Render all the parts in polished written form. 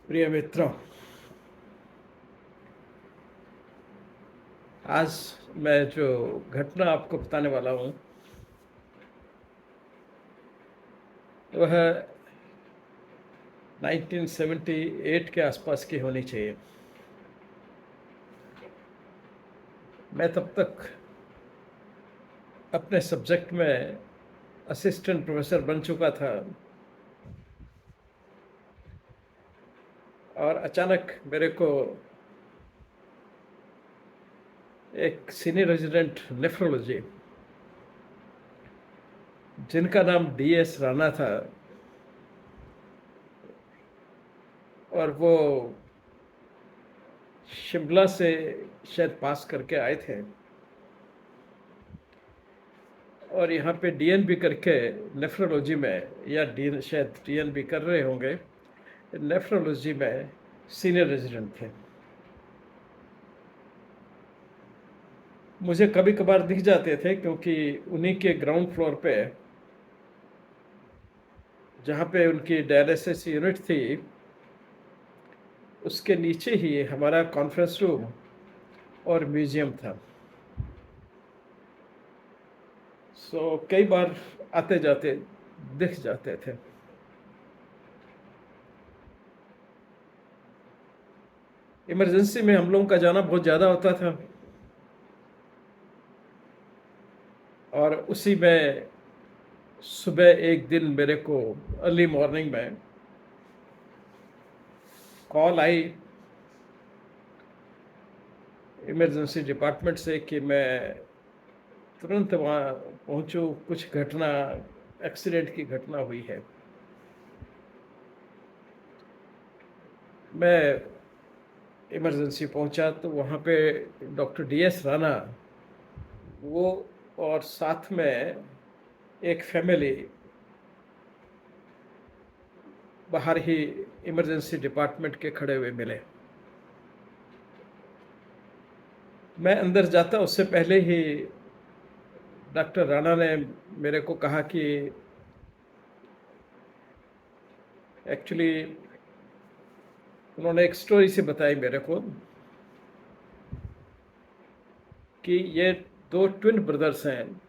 प्रिय मित्रों, आज मैं जो घटना आपको बताने वाला हूँ वह 1978 के आसपास की होनी चाहिए। मैं तब तक अपने सब्जेक्ट में असिस्टेंट प्रोफेसर बन चुका था और अचानक मेरे को एक सीनियर रेजिडेंट नेफ्रोलॉजी जिनका नाम DS राणा था और वो शिमला से शायद पास करके आए थे और यहाँ पे DNB करके नेफ्रोलॉजी में या शायद DNB कर रहे होंगे, नेफ्रोलॉजी में सीनियर रेजिडेंट थे। मुझे कभी कभार दिख जाते थे क्योंकि उन्हीं के ग्राउंड फ्लोर पे जहाँ पे उनकी डायलिसिस यूनिट थी उसके नीचे ही हमारा कॉन्फ्रेंस रूम और म्यूजियम था। सो कई बार आते जाते दिख जाते थे। इमरजेंसी में हम लोगों का जाना बहुत ज़्यादा होता था और उसी में सुबह एक दिन मेरे को अर्ली मॉर्निंग में कॉल आई इमरजेंसी डिपार्टमेंट से कि मैं तुरंत वहाँ पहुँचूँ, कुछ घटना एक्सीडेंट की घटना हुई है। मैं इमरजेंसी पहुँचा तो वहाँ पे डॉक्टर DS राणा वो और साथ में एक फैमिली बाहर ही इमरजेंसी डिपार्टमेंट के खड़े हुए मिले। मैं अंदर जाता उससे पहले ही डॉक्टर राणा ने मेरे को कहा कि एक्चुअली उन्होंने एक स्टोरी से बताई मेरे को कि ये दो ट्विन ब्रदर्स हैं।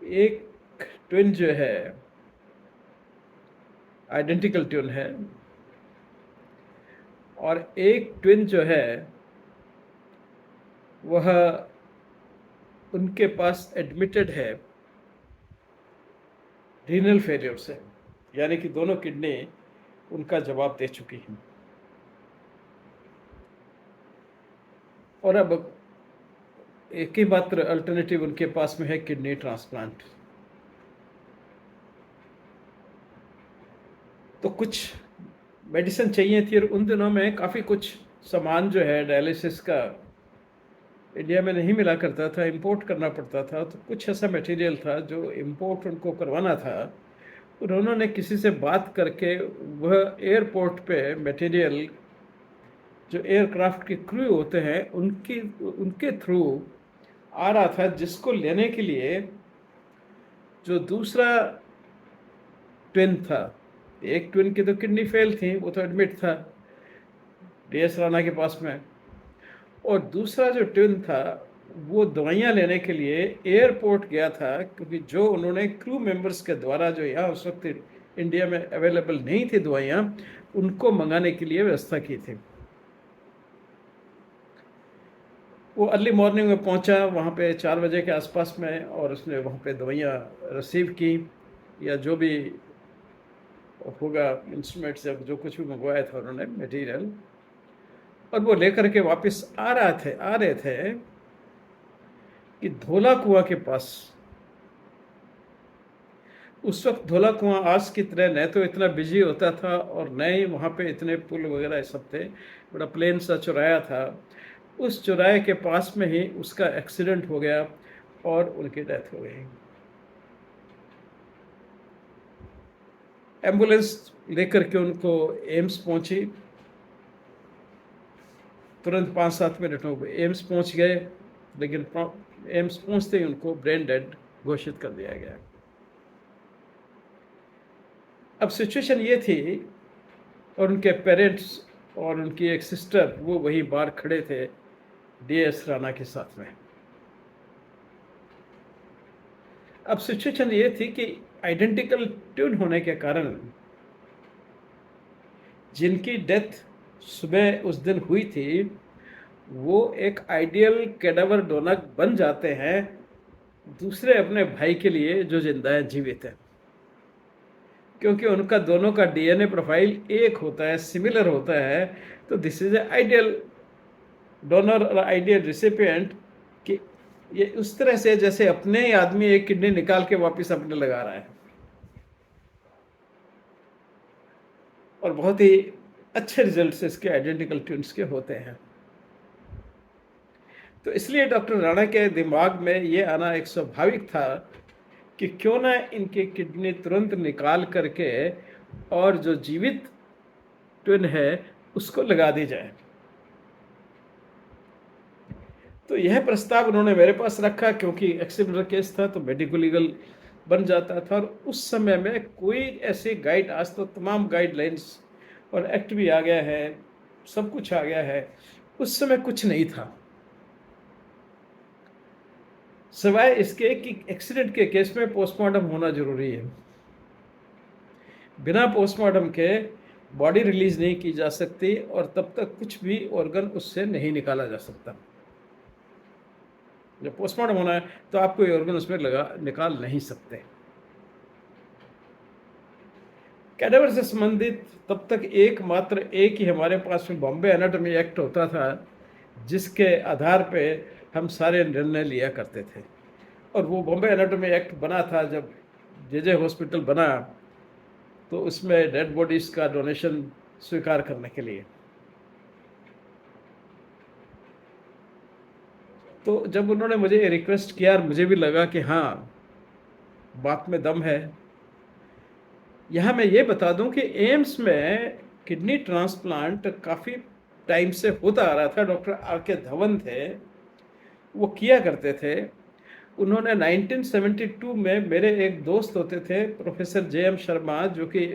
एक ट्विन जो है आइडेंटिकल ट्विन है और एक ट्विन जो है वह उनके पास एडमिटेड है रीनल फेलियर से, यानी कि दोनों किडनी उनका जवाब दे चुकी हैं और अब एक ही मात्र अल्टरनेटिव उनके पास में है किडनी ट्रांसप्लांट। तो कुछ मेडिसिन चाहिए थी और उन दिनों में काफ़ी कुछ सामान जो है डायलिसिस का इंडिया में नहीं मिला करता था, इंपोर्ट करना पड़ता था। तो कुछ ऐसा मटेरियल था जो इंपोर्ट उनको करवाना था। उन्होंने किसी से बात करके वह एयरपोर्ट पे मटेरियल जो एयरक्राफ्ट के क्रू होते हैं उनके थ्रू आ रहा था, जिसको लेने के लिए जो दूसरा ट्विन था, एक ट्विन की तो किडनी फेल थी, वो तो एडमिट था DS राणा के पास में, और दूसरा जो ट्विन था वो दवाइयाँ लेने के लिए एयरपोर्ट गया था क्योंकि जो उन्होंने क्रू मेंबर्स के द्वारा जो यहाँ उस वक्त इंडिया में अवेलेबल नहीं थी दवाइयाँ, उनको मंगाने के लिए व्यवस्था की थी। वो अर्ली मॉर्निंग में पहुंचा वहाँ पे 4 बजे के आसपास में और उसने वहाँ पे दवाइयाँ रिसीव की या जो भी होगा इंस्ट्रूमेंट्स या जो कुछ भी मंगवाया था उन्होंने मटेरियल, और वो लेकर के वापस आ रहे थे कि धोला कुआं के पास, उस वक्त धोला कुआं आज की तरह न तो इतना बिजी होता था और न ही वहाँ पे इतने पुल वगैरह सब थे, बड़ा प्लेन सा चौराया था। उस चौराहे के पास में ही उसका एक्सीडेंट हो गया और उनकी डेथ हो गई। एम्बुलेंस लेकर के उनको एम्स पहुंची, तुरंत 5-7 मिनट में एम्स पहुंच गए, लेकिन एम्स पहुंचते ही उनको ब्रेन डेड घोषित कर दिया गया। अब सिचुएशन ये थी और उनके पेरेंट्स और उनकी एक सिस्टर वो वही बाहर खड़े थे DS राणा के साथ में। अब सिचुएशन ये थी कि आइडेंटिकल ट्विन होने के कारण जिनकी डेथ सुबह उस दिन हुई थी वो एक आइडियल कैडावर डोनर बन जाते हैं दूसरे अपने भाई के लिए जो जिंदा है, जीवित है, क्योंकि उनका दोनों का DNA प्रोफाइल एक होता है, सिमिलर होता है। तो this is a ideal donor और आइडियल रिसिपिएंट कि ये उस तरह से जैसे अपने ही आदमी एक किडनी निकाल के वापस अपने लगा रहा है, और बहुत ही अच्छे रिजल्ट्स इसके आइडेंटिकल ट्विन्स के होते हैं। तो इसलिए डॉक्टर राणा के दिमाग में ये आना एक स्वाभाविक था कि क्यों ना इनकी किडनी तुरंत निकाल करके और जो जीवित ट्विन है उसको लगा दी जाए। तो यह प्रस्ताव उन्होंने मेरे पास रखा, क्योंकि एक्सीडेंटल केस था तो मेडिको लीगल बन जाता था, और उस समय में कोई ऐसी गाइड, आज तो तमाम गाइडलाइंस और एक्ट भी आ गया है, सब कुछ आ गया है, उस समय कुछ नहीं था सिवाय इसके कि एक्सीडेंट के केस में पोस्टमार्टम होना जरूरी है। बिना पोस्टमार्टम के बॉडी रिलीज नहीं की जा सकती और तब तक कुछ भी ऑर्गन उससे नहीं निकाला जा सकता। जब पोस्टमार्टम होना है तो आप कोई ऑर्गन उसमें निकाल नहीं सकते। कैडेवर से संबंधित तब तक एकमात्र एक ही हमारे पास में बॉम्बे एनाटॉमी एक्ट होता था, जिसके आधार पे हम सारे निर्णय लिया करते थे। और वो बॉम्बे एनाटॉमी एक्ट बना था जब JJ हॉस्पिटल बना, तो उसमें डेड बॉडीज का डोनेशन स्वीकार करने के लिए। तो जब उन्होंने मुझे रिक्वेस्ट किया, मुझे भी लगा कि हाँ, बात में दम है। यहाँ मैं ये बता दूं कि एम्स में किडनी ट्रांसप्लांट काफ़ी टाइम से होता आ रहा था। डॉक्टर RK धवन थे, वो किया करते थे। उन्होंने 1972 में, मेरे एक दोस्त होते थे प्रोफेसर JM शर्मा, जो कि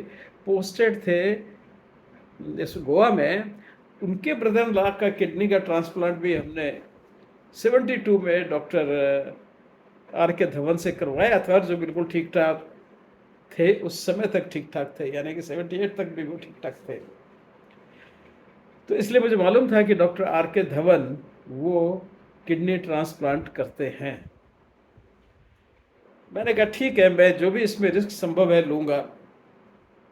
पोस्टेड थे इस गोवा में, उनके ब्रदर इन लॉ का किडनी का ट्रांसप्लांट भी हमने 72 में डॉक्टर RK धवन से करवाया था, जो बिल्कुल ठीक ठाक थे, उस समय तक ठीक ठाक थे, यानी कि 78 तक भी वो ठीक ठाक थे। तो इसलिए मुझे मालूम था कि डॉक्टर RK धवन वो किडनी ट्रांसप्लांट करते हैं। मैंने कहा ठीक है, मैं जो भी इसमें रिस्क संभव है लूँगा,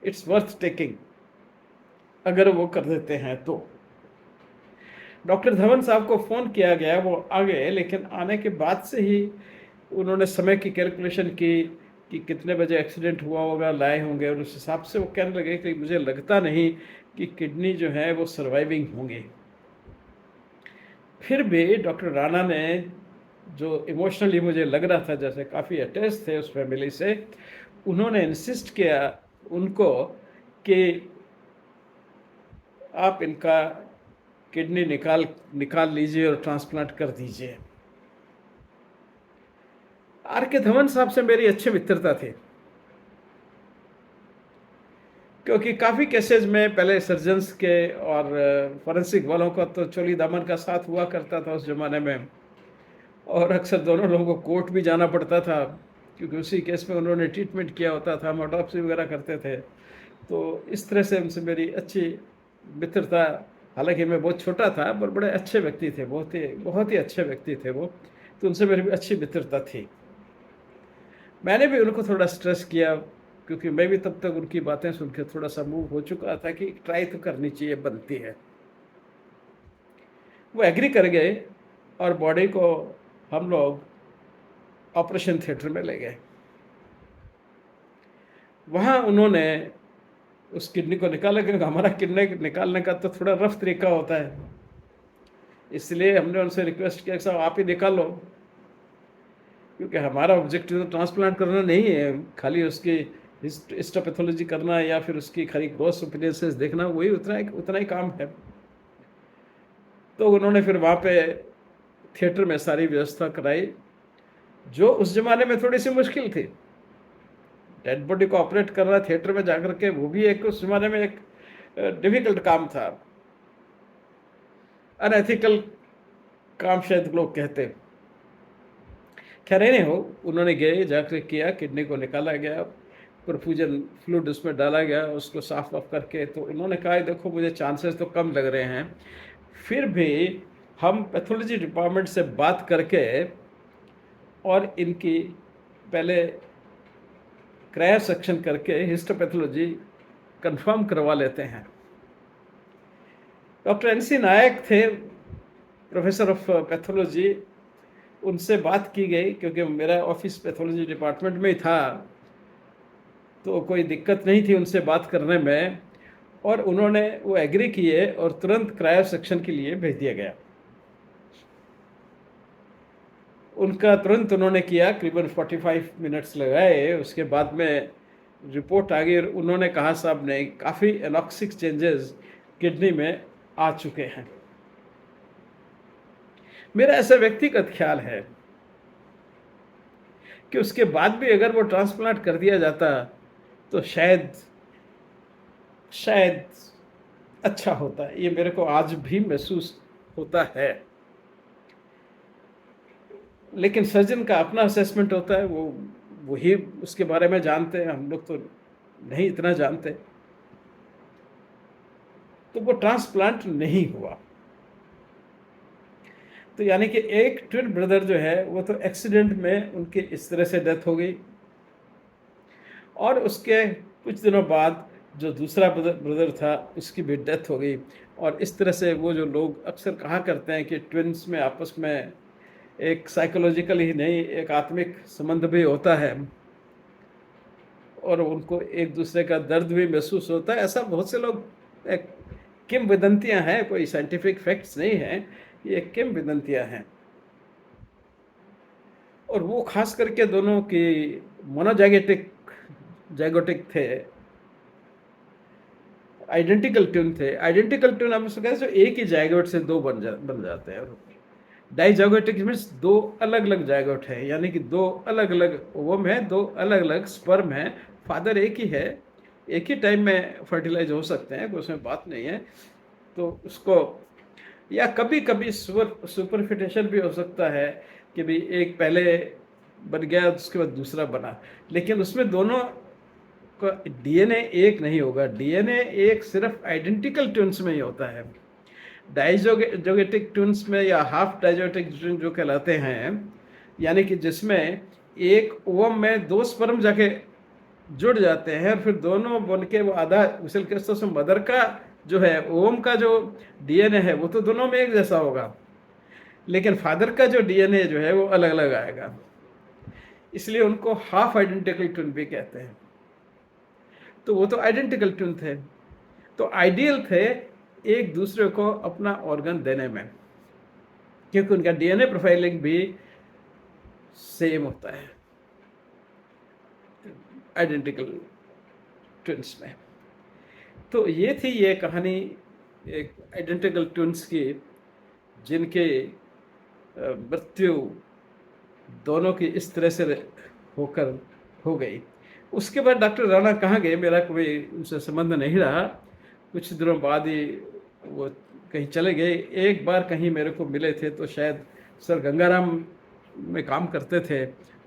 इट्स वर्थ टेकिंग, अगर वो कर देते हैं तो। डॉक्टर धवन साहब को फ़ोन किया गया, वो आ गए, लेकिन आने के बाद से ही उन्होंने समय की कैलकुलेशन की कि कितने बजे एक्सीडेंट हुआ होगा, लाए होंगे, और उस हिसाब से वो कहने लगे कि मुझे लगता नहीं कि किडनी जो है वो सर्वाइविंग होंगी। फिर भी डॉक्टर राणा ने, जो इमोशनली मुझे लग रहा था जैसे काफ़ी अटैच थे उस फैमिली से, उन्होंने इंसिस्ट किया उनको कि आप इनका किडनी निकाल लीजिए और ट्रांसप्लांट कर दीजिए। RK धवन साहब से मेरी अच्छी मित्रता थी, क्योंकि काफ़ी केसेस में पहले सर्जन्स के और फॉरेंसिक वालों का तो चोली दामन का साथ हुआ करता था उस ज़माने में, और अक्सर दोनों लोगों को कोर्ट भी जाना पड़ता था, क्योंकि उसी केस में उन्होंने ट्रीटमेंट किया होता था, हम ऑटोप्सी वगैरह करते थे। तो इस तरह से उनसे मेरी अच्छी मित्रता, हालांकि मैं बहुत छोटा था, पर बड़े अच्छे व्यक्ति थे, बहुत ही अच्छे व्यक्ति थे वो, तो उनसे मेरी अच्छी मित्रता थी। मैंने भी उनको थोड़ा स्ट्रेस किया, क्योंकि मैं भी तब तक उनकी बातें सुन के थोड़ा सा मूव हो चुका था कि ट्राई तो करनी चाहिए, बनती है। वो एग्री कर गए और बॉडी को हम लोग ऑपरेशन थिएटर में ले गए। वहाँ उन्होंने उस किडनी को निकाला, क्योंकि हमारा किडनी निकालने का तो थोड़ा रफ तरीका होता है, इसलिए हमने उनसे रिक्वेस्ट किया कि साहब आप ही निकाल लो, क्योंकि हमारा ऑब्जेक्टिव तो ट्रांसप्लांट करना नहीं है, खाली उसकी हिस्टोपैथोलॉजी करना या फिर उसकी खाली ग्रोस अपीयरेंसेस देखना, वही उतना ही काम है। तो उन्होंने फिर वहाँ पे थिएटर में सारी व्यवस्था कराई, जो उस ज़माने में थोड़ी सी मुश्किल थी। डेड बॉडी को ऑपरेट करना थिएटर में जाकर के, वो भी एक उस ज़माने में एक डिफिकल्ट काम था, अनएथिकल काम शायद लोग कहते। खैर नहीं हो, उन्होंने गए, जाकर किया, किडनी को निकाला गया, परफ्यूजन फ्लूइड उसमें डाला गया, उसको साफ वाफ करके, तो उन्होंने कहा देखो मुझे चांसेस तो कम लग रहे हैं, फिर भी हम पैथोलॉजी डिपार्टमेंट से बात करके और इनकी पहले क्रायो सेक्शन करके हिस्टोपैथोलॉजी कंफर्म करवा लेते हैं। डॉक्टर एनसी नायक थे, प्रोफेसर ऑफ पैथोलॉजी, उनसे बात की गई क्योंकि मेरा ऑफिस पैथोलॉजी डिपार्टमेंट में ही था, तो कोई दिक्कत नहीं थी उनसे बात करने में, और उन्होंने वो एग्री किए और तुरंत क्रायो सेक्शन के लिए भेज दिया गया। उनका तुरंत उन्होंने किया, करीबन 45 मिनट्स लगाए, उसके बाद में रिपोर्ट आ गई और उन्होंने कहा साहब ने काफ़ी एनॉक्सिक चेंजेस किडनी में आ चुके हैं। मेरा ऐसा व्यक्तिगत ख्याल है कि उसके बाद भी अगर वो ट्रांसप्लांट कर दिया जाता तो शायद अच्छा होता है, ये मेरे को आज भी महसूस होता है। लेकिन सर्जन का अपना असेसमेंट होता है, वो वही उसके बारे में जानते हैं, हम लोग तो नहीं इतना जानते। तो वो ट्रांसप्लांट नहीं हुआ, तो यानी कि एक ट्विन ब्रदर जो है वो तो एक्सीडेंट में उनकी इस तरह से डेथ हो गई, और उसके कुछ दिनों बाद जो दूसरा ब्रदर था उसकी भी डेथ हो गई। और इस तरह से वो जो लोग अक्सर कहा करते हैं कि ट्विन्स में आपस में एक साइकोलॉजिकल ही नहीं, एक आत्मिक संबंध भी होता है और उनको एक दूसरे का दर्द भी महसूस होता है, ऐसा बहुत से लोग एक किंवदंतियां हैं, कोई साइंटिफिक फैक्ट्स नहीं हैं, ये किंवदंतियां हैं। और वो खास करके दोनों की जाइगोटिक थे, आइडेंटिकल ट्यून थे। आइडेंटिकल ट्यून हम उसको कहते हैं एक ही जाइगोट से दो बन जाते हैं। डाइजाइगोटिक मीन्स दो अलग अलग जाइगोट है, यानी कि दो अलग अलग ओवम है, दो अलग अलग स्पर्म है, फादर एक ही है, एक ही टाइम में फर्टिलाइज हो सकते हैं, कोई उसमें बात नहीं है। तो उसको, या कभी कभी सुपरफिटेशन भी हो सकता है कि भी एक पहले बन गया उसके बाद दूसरा बना, लेकिन उसमें दोनों का डीएनए एक नहीं होगा। डीएनए एक सिर्फ आइडेंटिकल ट्विन्स में ही होता है। डाइजोगेटिक ट्विन्स में या हाफ डाइजोगेटिक ट्विन जो कहलाते हैं, यानी कि जिसमें एक ओवम में दो स्पर्म जाके जुड़ जाते हैं और फिर दोनों बन के वो आधा मिसल के, तो मदर का जो है ओवम का जो डीएनए है वो तो दोनों में एक जैसा होगा, लेकिन फादर का जो डीएनए जो है वो अलग अलग आएगा, इसलिए उनको हाफ आइडेंटिकल ट्विन भी कहते हैं। तो वो तो आइडेंटिकल ट्विन थे, तो आइडियल थे एक दूसरे को अपना ऑर्गन देने में, क्योंकि उनका डीएनए प्रोफाइलिंग भी सेम होता है आइडेंटिकल ट्विन्स में। तो ये थी ये कहानी एक आइडेंटिकल ट्विन्स की, जिनके मृत्यु दोनों की इस तरह से होकर हो गई। उसके बाद डॉक्टर राणा कहाँ गए, मेरा कोई उनसे संबंध नहीं रहा। कुछ दिनों बाद ही वो कहीं चले गए। एक बार कहीं मेरे को मिले थे, तो शायद सर गंगाराम में काम करते थे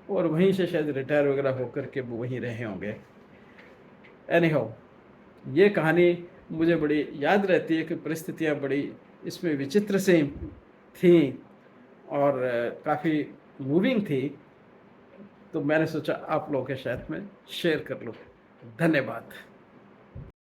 और वहीं से शायद रिटायर वगैरह होकर के वो वहीं रहे होंगे। एनीहाउ, ये कहानी मुझे बड़ी याद रहती है कि परिस्थितियाँ बड़ी इसमें विचित्र से थी और काफ़ी मूविंग थी, तो मैंने सोचा आप लोगों के साथ में शेयर कर लूँ। धन्यवाद।